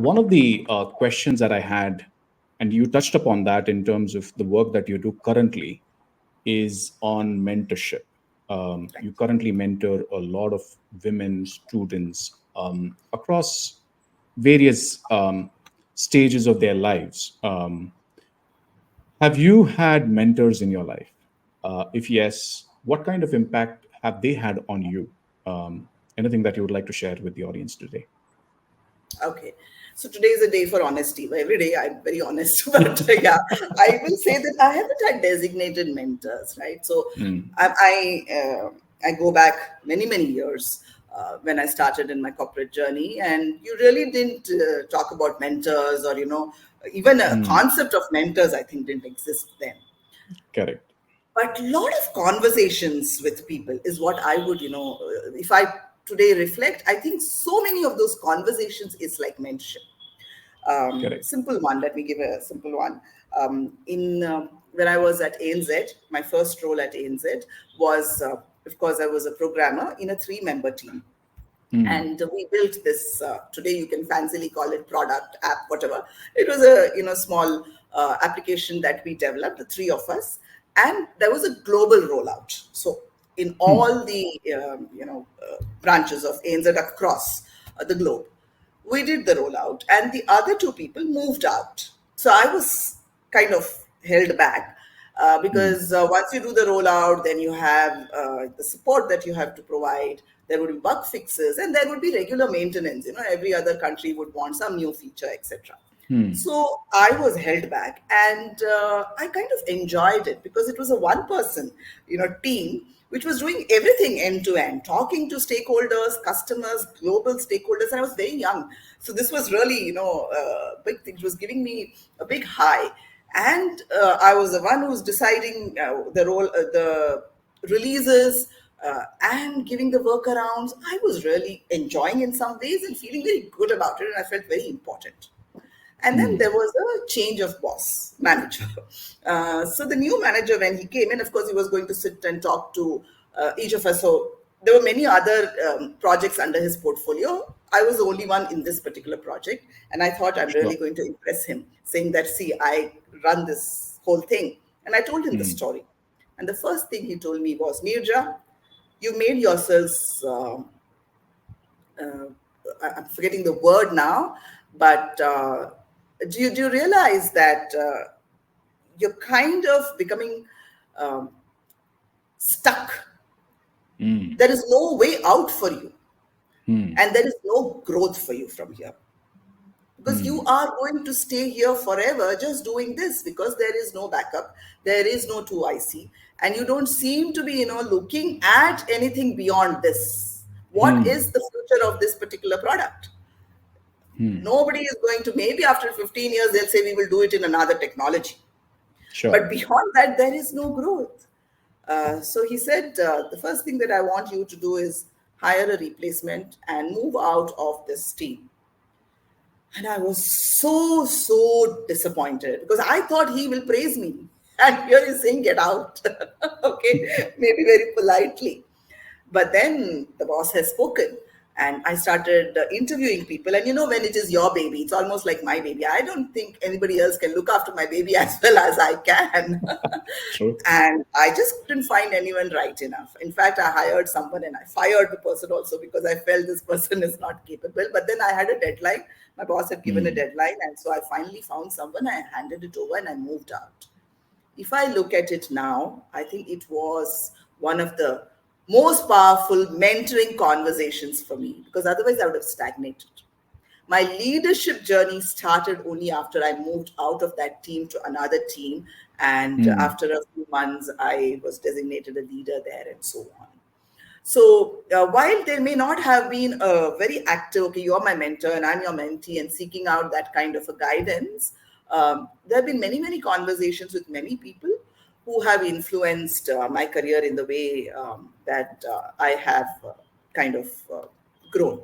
One of the questions that I had, and you touched upon that in terms of the work that you do currently, is on mentorship. You currently mentor a lot of women students across various stages of their lives. Have you had mentors in your life? If yes, what kind of impact have they had on you? Anything that you would like to share with the audience today? Okay. So today is a day for honesty. Well, every day I'm very honest, but yeah, I will say that I haven't had designated mentors, right? So Mm, I go back many years when I started in my corporate journey, and you really didn't talk about mentors, or even a mm, concept of mentors. I think didn't exist then. correct. But a lot of conversations with people is what I would, if I today reflect, I think so many of those conversations is like mentorship. Correct. Simple one. Let me give a simple one. In When I was at ANZ, my first role at ANZ was, of course, I was a programmer in a three-member team, Mm, and we built this. Today, you can fancily call it product, app, whatever. It was a small application that we developed, the three of us, and there was a global rollout. So in mm, all the branches of ANZ across the globe, we did the rollout, and the other two people moved out. So I was kind of held back mm, because once you do the rollout, then you have the support that you have to provide. There would be bug fixes, and there would be regular maintenance. Every other country would want some new feature, etc. mm, So I was held back, and I kind of enjoyed it because it was a one-person, team which was doing everything end to end, talking to stakeholders, customers, global stakeholders. And I was very young, so this was really, big thing. It was giving me a big high, and I was the one who was deciding the releases. And giving the workarounds, I was really enjoying in some ways and feeling very good about it, and I felt very important. And then mm, there was a change of boss, manager. So the new manager, when he came in, of course, he was going to sit and talk to each of us. So there were many other projects under his portfolio. I was the only one in this particular project. And I thought I'm really sure. going to impress him, saying that, see, I run this whole thing. And I told him the Mm, story. And the first thing he told me was, Neeraja, you made yourselves uh, I'm forgetting the word now, but do you realize that you're kind of becoming um, stuck? mm, There is no way out for you, mm, and there is no growth for you from here, because you mm, are going to stay here forever just doing this, because there is no backup, there is no 2IC, and you don't seem to be looking at anything beyond this. What mm, is the future of this particular product? mm. Nobody is going to, maybe after 15 years they'll say we will do it in another technology, Sure. but beyond that there is no growth. So he said, the first thing that I want you to do is hire a replacement and move out of this team. And I was so disappointed, because I thought he will praise me, and here he's saying get out. Okay, maybe very politely. But then the boss has spoken, and I started interviewing people. And when it is your baby, it's almost like my baby. I don't think anybody else can look after my baby as well as I can. True. And I just couldn't find anyone right enough. In fact, I hired someone and I fired the person also, because I felt this person is not capable. But then I had a deadline. My boss had given a Mm, deadline, and so I finally found someone. I handed it over and I moved out. If I look at it now, I think it was one of the most powerful mentoring conversations for me, because otherwise I would have stagnated. My leadership journey started only after I moved out of that team to another team. And mm, after a few months, I was designated a leader there, and so on. So while there may not have been a very active, okay, you're my mentor and I'm your mentee, and seeking out that kind of a guidance, there have been many conversations with many people who have influenced my career in the way that I have kind of grown.